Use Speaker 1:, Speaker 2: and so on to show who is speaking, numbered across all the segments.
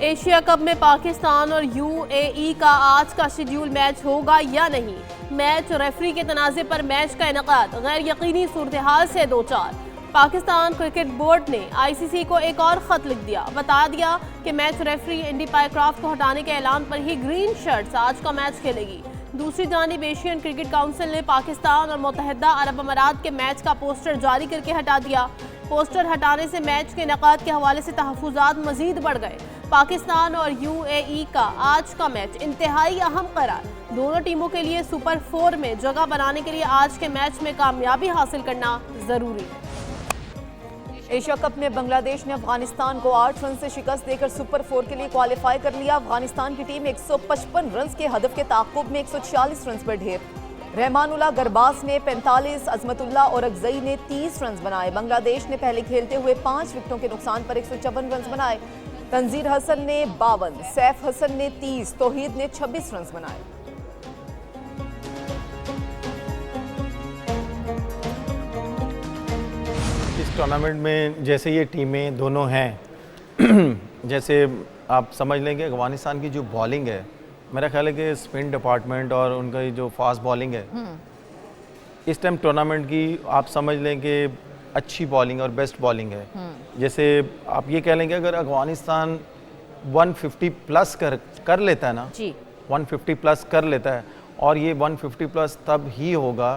Speaker 1: Asia cup में पाकिस्तान और UAE का आज का शेड्यूल मैच होगा या नहीं? मैच रेफरी के तनाज़े पर मैच का इनेकाद गैर यकीनी सूरत हाल से दो चार। पाकिस्तान क्रिकेट बोर्ड ने आईसीसी को एक और खत लिख दिया, बता दिया कि मैच रेफरी एंडी पायक्राफ्ट को हटाने के ऐलान पर ही ग्रीन शर्ट्स आज का मैच खेलेगी। दूसरी जानिब एशियन क्रिकेट काउंसिल ने पाकिस्तान और मुत्तहिदा अरब अमारात के मैच का पोस्टर जारी करके हटा दिया। पोस्टर हटाने से मैच के इनेकाद के हवाले से तहफ़्फ़ुज़ात मज़ीद बढ़ गए। पाकिस्तान और यूएई का आज का मैच इंतहाई अहम करार। दोनों टीमों के लिए सुपर 4 में जगह बनाने के लिए आज के मैच में कामयाबी हासिल करना ज़रूरी है।
Speaker 2: एशिया कप में बांग्लादेश ने अफगानिस्तान को 8 रन से शिकस्त देकर सुपर 4 के लिए क्वालिफाई कर लिया। अफगानिस्तान की टीम 155 रन के हदफ के ताक़ुब में 140 रन पर ढेर। रहमानुल्लाह गरबास ने 45, अजमतुल्ला और अगजई ने 30 रन बनाए। बांग्लादेश ने पहले खेलते हुए 5 विकेटों के नुकसान पर 154 रन बनाए। तंजीर हसन ने 52, सैफ हसन ने 30, तौहीद ने 26 रन बनाए।
Speaker 3: इस टूर्नामेंट में जैसे ये टीमें दोनों हैं जैसे आप समझ लें कि अफगानिस्तान की जो बॉलिंग है, मेरा ख्याल है कि स्पिन डिपार्टमेंट और उनका जो फास्ट बॉलिंग है इस टाइम टूर्नामेंट की आप समझ लें कि अच्छी बॉलिंग और बेस्ट बॉलिंग है। जैसे आप ये कह लें कि अगर अफगानिस्तान 150 प्लस कर लेता है ना जी, 150 प्लस कर लेता है, और ये 150 प्लस तब ही होगा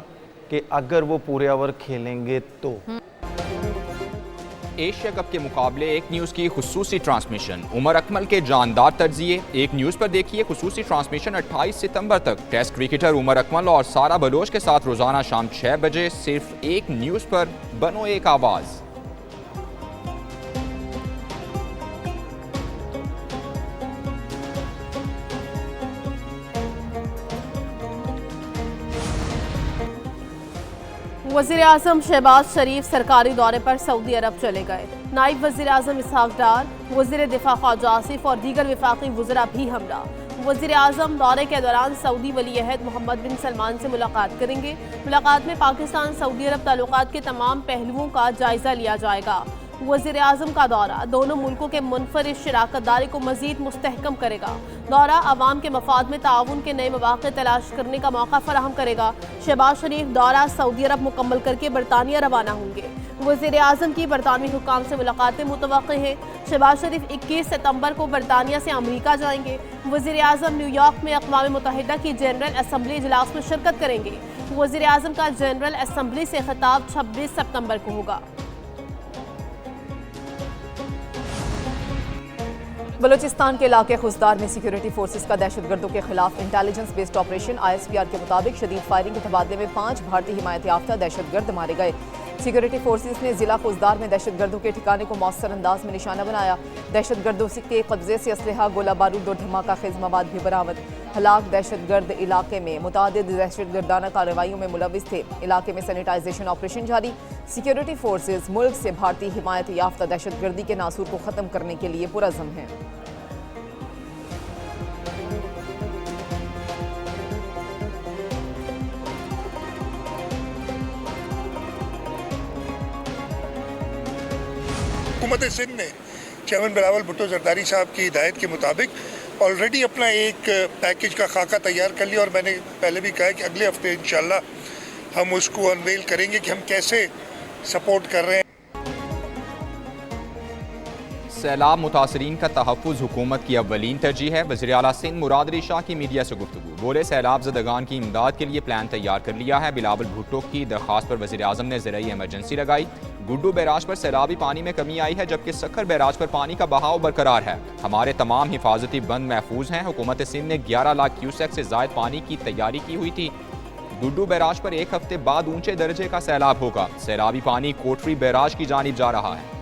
Speaker 3: कि अगर वो पूरे ओवर खेलेंगे तो।
Speaker 4: एशिया कप के मुकाबले एक न्यूज़ की खुसूसी ट्रांसमिशन, उमर अकमल के जानदार तज्जिए। एक न्यूज़ पर देखिए खुसूसी ट्रांसमिशन 28 सितंबर तक। टेस्ट क्रिकेटर उमर अकमल और सारा बलोच के साथ रोजाना शाम 6 बजे सिर्फ एक न्यूज़ पर। बनो एक आवाज़।
Speaker 1: वज़ीर आज़म शहबाज शरीफ सरकारी दौरे पर सऊदी अरब चले गए। नायब वज़ीर आज़म इसहाक डार, वज़ीर दिफा ख्वाजा आसिफ और दीगर वफाकी वज़रा भी हमरा। वज़ीर आज़म दौरे के दौरान सऊदी वली अहद मोहम्मद बिन सलमान से मुलाकात करेंगे। मुलाकात में पाकिस्तान सऊदी अरब ताल्लुकात के तमाम पहलुओं का जायजा लिया जाएगा। वज़ीर आज़म का दौरा दोनों मुल्कों के मुनफरिद शराकत दारी को मज़ीद मुस्तहकम करेगा। दौरा अवाम के मफाद में ताउन के नए मौक़े तलाश करने का मौका फराहम करेगा। शहबाज शरीफ दौरा सऊदी अरब मुकम्मल करके बरतानिया रवाना होंगे। वज़ीर आज़म की बरतानवी हुक्काम से मुलाकातें मुतवक्किल हैं। शहबाज शरीफ 21 सितंबर को बरतानिया से अमरीका जाएंगे। वज़ीर आज़म न्यूयॉर्क में अक़वाम मुत्तहिदा की जनरल असम्बली इजलास में शिरकत करेंगे। वज़ीर आज़म का जनरल असम्बली से खिताब 26 सितंबर को होगा।
Speaker 2: बलूचिस्तान के इलाके खुजदार में सिक्योरिटी फोर्सेस का दहशतगर्दों के खिलाफ इंटेलिजेंस बेस्ड ऑपरेशन। ISPR के मुताबिक शदीद फायरिंग के तबादले में 5 भारतीय हिमायत याफ्ता दहशतगर्द मारे गए। सिक्योरिटी फोर्सेस ने जिला खुजदार में दहशतगर्दों के ठिकाने को मौसर अंदाज में निशाना बनाया। दहशतगर्दों के कब्जे से असलहा, गोला बारूद और धमाका खेज मवाद भी बरामद। हलाक दहशतगर्द इलाके में मुतादिद दहशतगर्दाना कार्रवाइयों में मुलविस थे। इलाके में सैनिटाइजेशन ऑपरेशन जारी। सिक्योरिटी फोर्सेस मुल्क से भारतीय हिमायत याफ्ता दहशतगर्दी के नासूर को ख़त्म करने के लिए पुरज़म हैं।
Speaker 5: हुकूमत सिंध ने चेयरमैन बिलावल भुट्टो जरदारी साहब की हिदायत के मुताबिक ऑलरेडी अपना एक पैकेज का खाका तैयार कर लिया, और मैंने पहले भी कहा कि अगले हफ्ते इंशाल्लाह हम उसको अनवेल करेंगे कि हम कैसे सपोर्ट कर रहे हैं।
Speaker 4: सैलाब मुतासरीन का तहफ़्फ़ुज़ हुकूमत की अव्वलीन तरजीह है। वज़ीर आला सिंध मुराद अली शाह की मीडिया से गुफ्तगू। बोले सैलाब ज़दगान की इमदाद के लिए प्लान तैयार कर लिया है। बिलावल भुट्टो की दरख्वास्त पर वज़ीर आज़म ने ज़राई इमरजेंसी लगाई। गुड्डू बैराज पर सैलाबी पानी में कमी आई है, जबकि सखर बैराज पर पानी का बहाव बरकरार है। हमारे तमाम हिफाजती बंद महफूज हैं। हुकूमत सिंध ने 11 लाख क्यूसेक से ज़ायद पानी की तैयारी की हुई थी। गुड्डू बैराज पर एक हफ्ते बाद ऊंचे दर्जे का सैलाब होगा। सैलाबी पानी कोटरी बैराज की जानिब जा रहा है।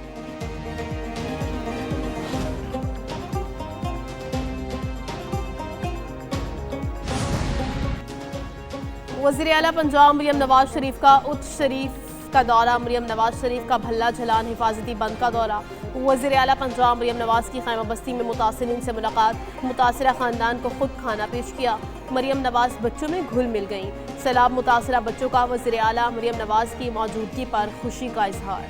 Speaker 1: वज़ीर आला पंजाब मरियम नवाज शरीफ का उच्च शरीफ का दौरा। मरियम नवाज शरीफ का भल्ला झलान हिफाजती बंद का दौरा। वज़ीर आला पंजाब मरियम नवाज की खैमा बस्ती में मुतासिरीन से मुलाकात। मुतासिरा ख़ानदान को खुद खाना पेश किया। मरियम नवाज बच्चों में घुल मिल गईं। सैलाब मुतासिरा बच्चों का वज़ीर आला मरियम नवाज की मौजूदगी पर खुशी का इजहार।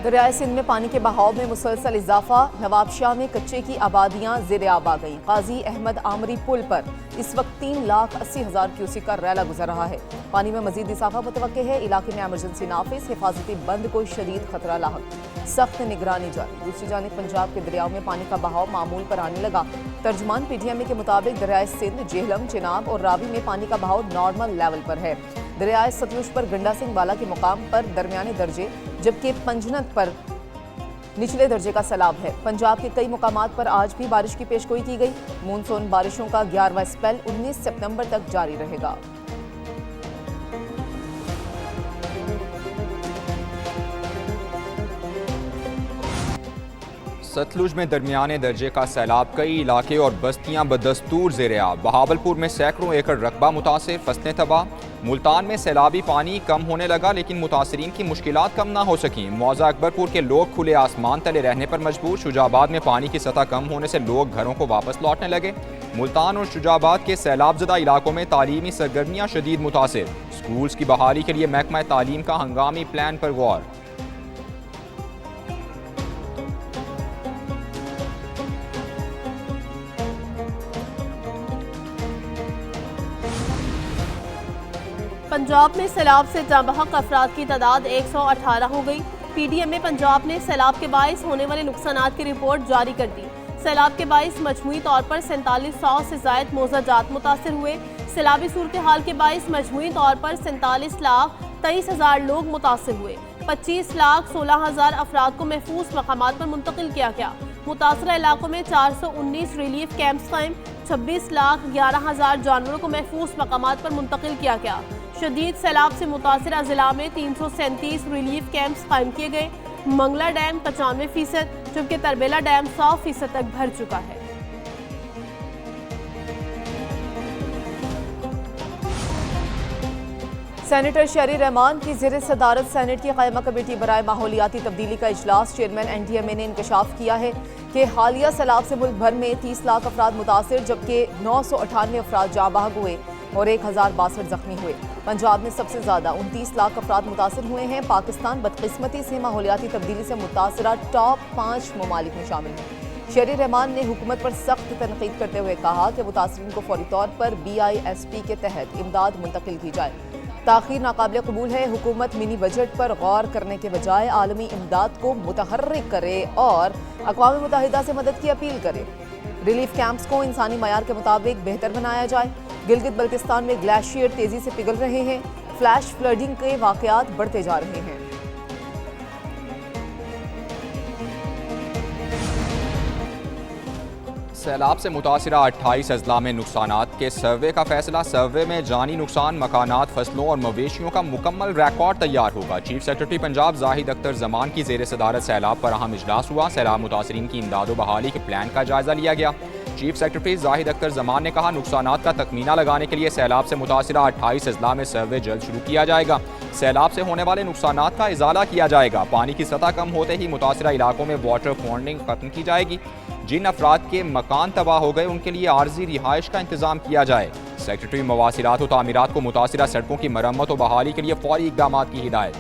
Speaker 2: दरियाए सिंध में पानी के बहाव में मुसलसल इजाफा। नवाबशाह में कच्चे की आबादियां ज़ेर-ए-आब आ गईं। काजी अहमद आमरी पुल पर इस वक्त 3,80,000 क्यूसिक का रैला गुजर रहा है। पानी में मजीद इजाफा मुतवक्के है। इलाके में एमरजेंसी नाफिज, हिफाजती बंद को शदीद खतरा लाहक, सख्त निगरानी जारी। दूसरी जानिब पंजाब के दरियाओं में पानी का बहाव मामूल पर आने लगा। तर्जमान PTM के मुताबिक दरियाए सिंध, जेहलम, चिनाब और रावी में पानी का बहाव नॉर्मल लेवल पर है। दरियाए सतलुज पर गंडा सिंह वाला के मुकाम पर दरमियाने दर्जे, जबकि पंजनत पर निचले दर्जे का सैलाब है। पंजाब के कई मुकामात पर आज भी बारिश की पेशगोई की गई। मानसून बारिशों का 11वां स्पेल 19 सितंबर तक जारी रहेगा।
Speaker 4: सतलुज में दरमियाने दर्जे का सैलाब, कई इलाके और बस्तियां बदस्तूर ज़ेर-ए-आब। बहावलपुर में सैकड़ों एकड़ रकबा मुतासिर, फसलें तबाह। मुल्तान में सैलाबी पानी कम होने लगा, लेकिन मुतासरीन की मुश्किलात कम ना हो सकीं। मौजा अकबरपुर के लोग खुले आसमान तले रहने पर मजबूर। शुजाबाद में पानी की सतह कम होने से लोग घरों को वापस लौटने लगे। मुल्तान और शुजाबाद के सैलाबजदा इलाकों में तालीमी सरगर्मियाँ शदीद मुतासिर। स्कूल्स की बहाली के लिए महकमा तालीम का हंगामी प्लान पर गौर।
Speaker 1: पंजाब में सैलाब से जांबहक अफराद की तादाद 118 हो गई। PDM पंजाब ने सैलाब के बाइस होने वाले नुकसानात की रिपोर्ट जारी कर दी। सैलाब के बाइस मजमूई तौर पर 4700 से जायद मौजाजात मुतासिर हुए। सैलाबी सूरत हाल के बाइस मजमूई तौर पर 47,23,000 लोग मुतासिर हुए। 25,16,000 अफराद को महफूज मकामात पर मुंतकिल किया गया। मुतासरा इलाकों में 419 रिलीफ कैंप्स कायम। 26,11,000 जानवरों को महफूज मकामात पर मुंतकिल किया गया। शदीद सैलाब से मुतासरा जिला में 337 रिलीफ कैंप्स कायम किए गए। मंगला डैम 95%, जबकि तरबेला डैम 100% तक भर चुका है।
Speaker 2: सेनेटर शहरी रहमान की ज़ेर सदारत सेनेट की क़ायमा कमेटी बराए माहौलियाती तब्दीली का इजलास चेयरमैन NDMA ने इंकशाफ किया है कि हालिया सैलाब से मुल्क भर में 30 लाख अफराद मुतासिर, जबकि 998 अफराद जाँ बहक हुए और 1062 जख्मी हुए। पंजाब में सबसे ज़्यादा 29 लाख अफराद मुतासिर हुए हैं। पाकिस्तान बदकिस्मती से माहौलियाती तब्दीली से मुतासरा टॉप 5 ममालिक में शामिल है। शहरी रहमान ने हुकूमत पर सख्त तनकीद करते हुए कहा कि मुतासरीन को फौरी तौर पर BISP के तहत इमदाद मुंतकिल की जाए। ताख़ीर नाकाबिल कबूल है। हुकूमत मिनी बजट पर गौर करने के बजाय आलमी इमदाद को मुतहर्रिक करे और अक़वाम मुत्तहिदा से मदद की अपील करे। रिलीफ कैंप्स को इंसानी मयार के मुताबिक बेहतर बनाया जाए। गिलगित बल्तिस्तान में ग्लेशियर तेजी से पिघल रहे हैं। फ्लैश फ्लडिंग के वाक़यात बढ़ते जा रहे हैं।
Speaker 4: सैलाब से मुतासिरा 28 अजला में नुकसानात के सर्वे का फैसला। सर्वे में जानी नुकसान, मकानात, फसलों और मवेशियों का मुकम्मल रिकॉर्ड तैयार होगा। चीफ सेक्रेटरी पंजाब जाहिद अख्तर जमान की ज़ेर सदारत सैलाब पर अहम इजलास हुआ। सैलाब मुतासरीन की इमदाद व बहाली के प्लान का जायजा लिया गया। चीफ सेक्रेटरी जाहिद अख्तर जमान ने कहा, नुकसानात का तखमीना लगाने के लिए सैलाब से मुतासिरा 28 अजला में सर्वे जल्द शुरू किया जाएगा। सैलाब से होने वाले नुकसानात का इजाला किया जाएगा। पानी की सतह कम होते ही मुतासिरा इलाकों में वाटर पॉन्डिंग खत्म की जाएगी। जिन अफराद के मकान तबाह हो गए उनके लिए आर्जी रिहाइश का इंतजाम किया जाए। सेक्रेटरी मवासिलात व तामीरात को मुतासिरा सड़कों की मरम्मत व बहाली के लिए फौरी इकदाम की हिदायत।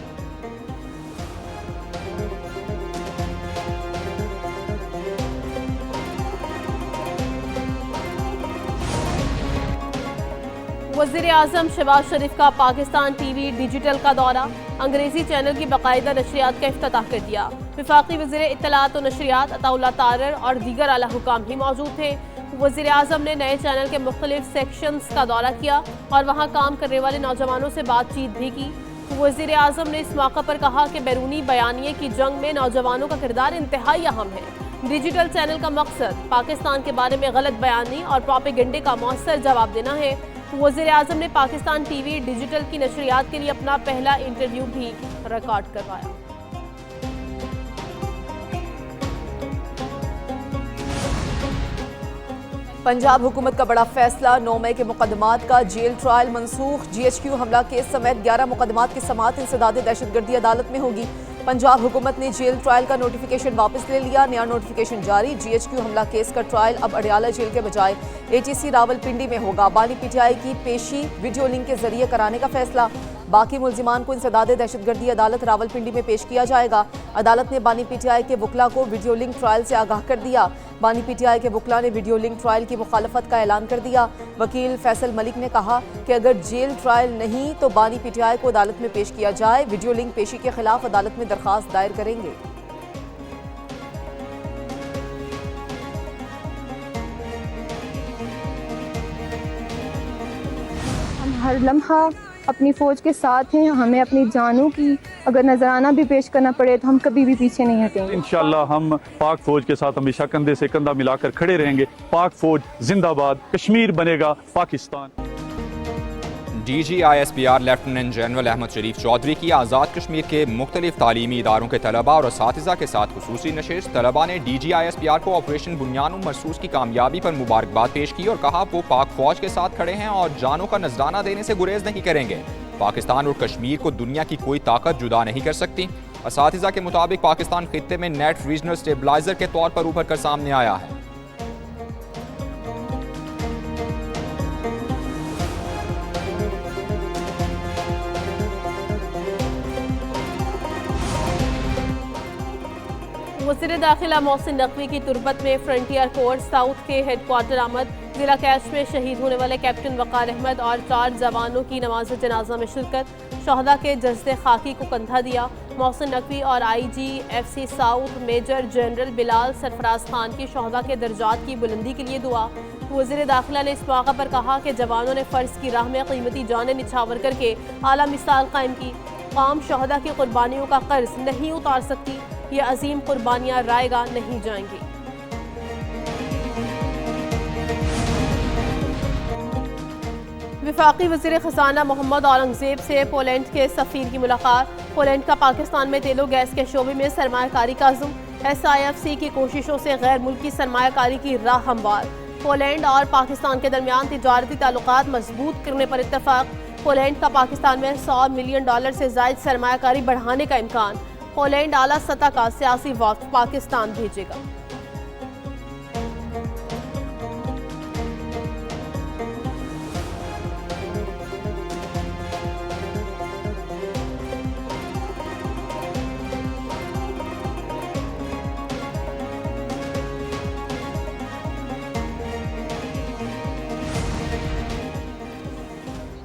Speaker 1: वज़ीर आज़म शहबाज शरीफ का पाकिस्तान TV डिजिटल का दौरा। अंग्रेजी चैनल की बाकायदा नशरियात का इफ्तिताह कर दिया। वफाकी वज़ीर इत्तलात व नशरियात अताउल्लाह तारर और दीगर आला हुकाम भी मौजूद थे। वज़ीर आज़म ने नए चैनल के मुख्तलिफ सेक्शंस का दौरा किया और वहाँ काम करने वाले नौजवानों से बातचीत भी की। वज़ीर आज़म ने इस मौका पर कहा कि बैरूनी बयानिए की जंग में नौजवानों का किरदार इंतहाई अहम है। डिजिटल चैनल का मकसद पाकिस्तान के बारे में गलत बयानी और प्रोपेगेंडे का मौसर जवाब देना है। वज़ीर आज़म ने पाकिस्तान TV डिजिटल की नशरियात के लिए अपना पहला इंटरव्यू भी रिकॉर्ड करवाया।
Speaker 2: पंजाब हुकूमत का बड़ा फैसला। 9 मई के मुकदमात का जेल ट्रायल मनसूख। GHQ हमला केस समेत 11 मुकदमात की समाअत इंसदाद दहशतगर्दी अदालत में होगी। पंजाब हुकूमत ने जेल ट्रायल का नोटिफिकेशन वापस ले लिया। नया नोटिफिकेशन जारी। GHQ हमला केस का ट्रायल अब अडियाला जेल के बजाय ATC रावलपिंडी में होगा। बानी PTI की पेशी वीडियो लिंक के जरिए कराने का फैसला। बाकी मुल्जिमान को इंसदाद दहशतगर्दी अदालत रावलपिंडी में पेश किया जाएगा। अदालत ने बानी पीटीआई के वकला को वीडियो लिंक ट्रायल से आगाह कर दिया। बानी पीटीआई के वकला ने वीडियो लिंक ट्रायल की मुखालफत का ऐलान कर दिया। वकील फैसल मलिक ने कहा कि अगर जेल ट्रायल नहीं तो बानी पीटीआई को अदालत में पेश किया जाए। वीडियो लिंक पेशी के खिलाफ अदालत में दरखास्त दायर करेंगे।
Speaker 6: हम हर लम्हा अपनी फ़ौज के साथ हैं। हमें अपनी जानों की अगर नजराना भी पेश करना पड़े तो हम कभी भी पीछे नहीं हटेंगे।
Speaker 7: इंशाअल्लाह हम पाक फौज के साथ हमेशा कंधे से कंधा मिलाकर खड़े रहेंगे। पाक फौज जिंदाबाद, कश्मीर बनेगा Pakistan.
Speaker 4: DGISPR lieutenant general Ahmed Sharif Chaudhry की आज़ाद कश्मीर के मुख्तलिफ तालीमी इदारों के तलबा और असातिज़ा के साथ खुसूसी नशिस्त। तलबा ने DGISPR को ऑपरेशन बुनियान मरसूस की कामयाबी पर मुबारकबाद पेश की और कहा वो पाक फौज के साथ खड़े हैं और जानों का नजराना देने से गुरेज नहीं करेंगे। पाकिस्तान और कश्मीर को दुनिया की कोई ताकत जुदा नहीं कर सकती। असातिज़ा के मुताबिक पाकिस्तान खित्ते में नेट रीजनल स्टेबलाइजर के तौर पर उभर कर सामने आया है।
Speaker 1: वज़ीर दाखिला मोहसिन नकवी की तुरबत में फ्रंटियर कोर साउथ के हेडक्वार्टर आमद। जिला कैश में शहीद होने वाले कैप्टन वकार अहमद और 4 जवानों की नमाज जनाजा में शिरकत। शहदा के जज्दे खाकी को कंधा दिया। मोहसिन नकवी और IGFC south major general Bilal Sarfaraz Khan की शहदा के दर्जात की बुलंदी के लिए दुआ। वज़ीर दाखिला ने इस मौका पर कहा कि जवानों ने फ़र्ज की राह में कीमती जानें निछावर करके आला मिसाल कायम की। कौम शहदा की कुर्बानियों का कर्ज नहीं उतार सकती। ये अजीम कुर्बानियाँ रायगा नहीं जाएंगी। वफाकी वज़ीर ख़ज़ाना मोहम्मद औरंगज़ेब से पोलैंड के सफ़ीर की मुलाकात। पोलैंड का पाकिस्तान में तेलो गैस के शोबे में सरमायाकारी का अज़्म। SIFC की कोशिशों से गैर मुल्की सरमायाकारी की राह हमवार। पोलैंड और पाकिस्तान के दरमियान तिजारती ताल्लुकात मजबूत करने पर इत्तफाक। पोलैंड का पाकिस्तान में $100 मिलियन से ज़ायद सरमायाकारी बढ़ाने का इम्कान। पोलैंड आला सतह का सियासी वफ्द पाकिस्तान भेजेगा।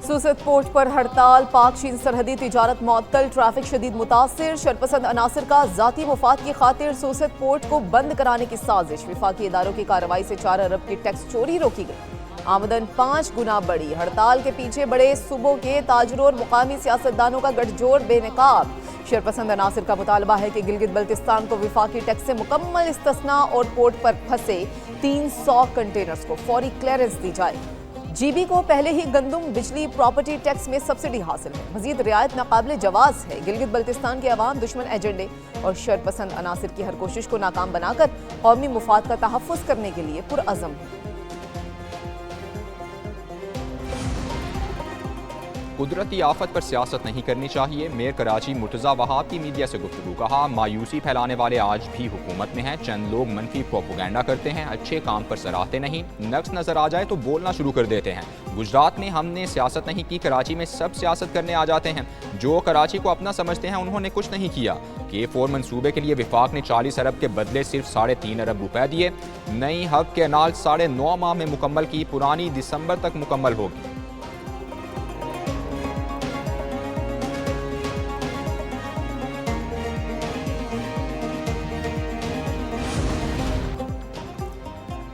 Speaker 2: सूसत पोर्ट पर हड़ताल। पाक चीन सरहदी तिजारत मुअत्तल। ट्रैफिक शदीद मुतासिर। शरपसंद अनासर का जाती मुफाद की खातिर सूसत पोर्ट को बंद कराने की साजिश। विफाकी इदारों की कार्रवाई से 4 अरब की टैक्स चोरी रोकी गई। आमदन 5 गुना बढ़ी। हड़ताल के पीछे बड़े सूबों के ताजरों और मुकामी सियासतदानों का गठजोड़ बेनकाब। शरपसंद अनासर का मुतालबा है कि गिलगित बल्तिस्तान को विफाकी टैक्स से मुकम्मल इस्तिस्ना और पोर्ट पर फंसे 300 कंटेनर्स को फौरी क्लियरेंस दी जाए। GB को पहले ही गंदुम, बिजली, प्रॉपर्टी टैक्स में सब्सिडी हासिल है। मजीद रियायत नाकाबिले जवाज है। गिलगित बल्तिस्तान के अवाम दुश्मन एजेंडे और शरपसंद अनासर की हर कोशिश को नाकाम बनाकर कौमी मुफाद का तहफ़्फ़ुज़ करने के लिए पुरअज़म है।
Speaker 4: कुदरती आफत पर सियासत नहीं करनी चाहिए। मेयर कराची मुर्तज़ा वहाब की मीडिया से गुफ्तगू। कहा मायूसी फैलाने वाले आज भी हुकूमत में हैं। चंद लोग मनफी प्रोपोगंडा करते हैं, अच्छे काम पर सराहते नहीं। नक्स नजर आ जाए तो बोलना शुरू कर देते हैं। गुजरात में हमने सियासत नहीं की, कराची में सब सियासत करने आ जाते हैं। जो कराची को अपना समझते हैं उन्होंने कुछ नहीं किया। K4 मंसूबे के लिए विफाक ने 40 अरब के बदले सिर्फ 3.5 अरब रुपए दिए। नई हब के अनाल 9.5 माह में मुकम्मल की, पुरानी दिसंबर तक मुकम्मल होगी।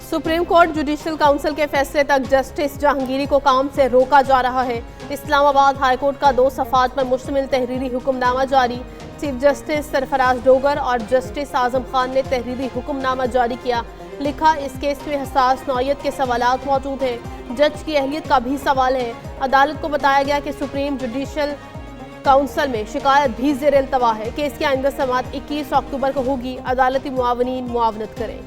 Speaker 1: सुप्रीम कोर्ट जुडिशल काउंसिल के फैसले तक जस्टिस जहांगीरी को काम से रोका जा रहा है। इस्लामाबाद हाई कोर्ट का 2 सफ़ात पर मुश्तमिल तहरीरी हुक्मनामा जारी। चीफ जस्टिस सरफराज डोगर और जस्टिस आजम खान ने तहरीरी हुक्मनामा जारी किया। लिखा, इस केस में हसास नौयत के सवालात मौजूद हैं। जज की अहलियत का भी सवाल है। अदालत को बताया गया कि सुप्रीम जुडिशल काउंसिल में शिकायत भी ज़ेर इल्तवा है। केस की आइंदा समाअत 21 अक्टूबर को होगी। अदालती मुआवनीन मुआवनत करें।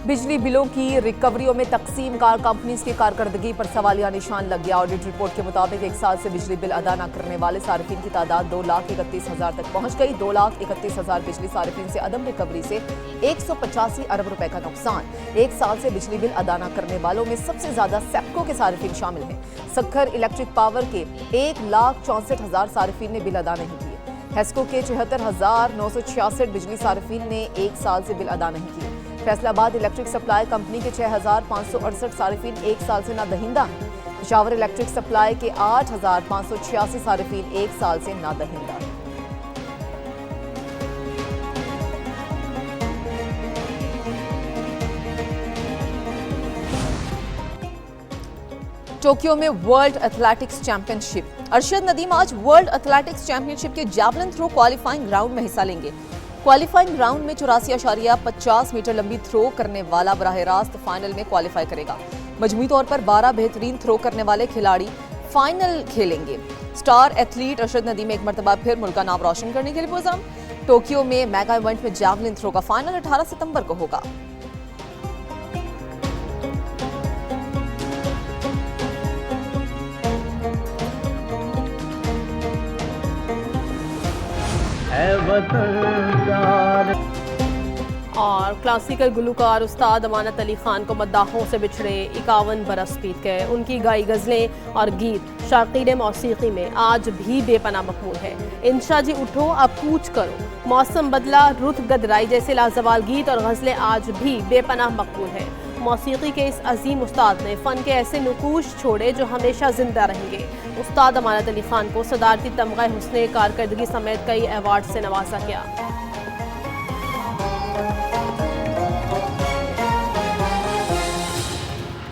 Speaker 2: बिजली बिलों की रिकवरियों में तकसीम कार कंपनीज की कारकर्दगी पर सवालिया निशान लग गया। ऑडिट रिपोर्ट के मुताबिक एक साल से बिजली बिल अदा न करने वाले सार्फिन की तादाद 2,31,000 तक पहुंच गई। 2,31,000 बिजली सार्फिन से अदम रिकवरी से 185 अरब रुपए का नुकसान। एक साल से बिजली बिल अदा न करने वालों में सबसे ज्यादा सेप्को के सार्फिन शामिल हैं। सक्खर इलेक्ट्रिक पावर के 1,64,000 सार्फिन ने बिल अदा नहीं किए। हेस्को के 74,966 बिजली सार्फिन ने एक साल से बिल अदा नहीं किए। फैसलाबाद इलेक्ट्रिक सप्लाई कंपनी के 6,568 सार्फिन एक साल से नादहिंदा हैं। पेशावर इलेक्ट्रिक सप्लाई के 8,586 सार्फिन एक साल से नादहिंदा हैं। टोक्यो में world athletics championship. Arshad Nadeem आज वर्ल्ड एथलेटिक्स चैंपियनशिप के जैवलिन थ्रो क्वालिफाइंग राउंड में हिस्सा लेंगे। क्वालिफाइंग राउंड में 84.50 मीटर लंबी थ्रो करने वाला बराह रास्त फाइनल में क्वालिफाई करेगा। मजमूई तौर पर 12 बेहतरीन थ्रो करने वाले खिलाड़ी फाइनल खेलेंगे। स्टार एथलीट अरशद नदीम एक मरतबा फिर मुल्क का नाम रोशन करने के लिए पुरज़म। टोक्यो में मेगा इवेंट में जैवलिन थ्रो का फाइनल 18 सितंबर को होगा।
Speaker 1: और क्लासिकल गुलूकार उस्ताद अमानत अली खान को मद्दाहों से बिछड़े 51 बरस बीत गए। उनकी गाई गज़लें और गीत शाकीन मौसीकी में आज भी बेपनाह मकबूल है। इंशा जी उठो अब कूच करो, मौसम बदला, रुत गदराई जैसे लाजवाल गीत और गज़लें आज भी बेपनाह मकबूल है। मौसीकी के इस अजीम उस्ताद ने फ़न के ऐसे नकूश छोड़े जो हमेशा जिंदा रहेंगे। उस्ताद अमानत अली खान को सदारती तमगा हुस्ने कारकर्दगी समेत कई अवार्ड से नवाजा गया।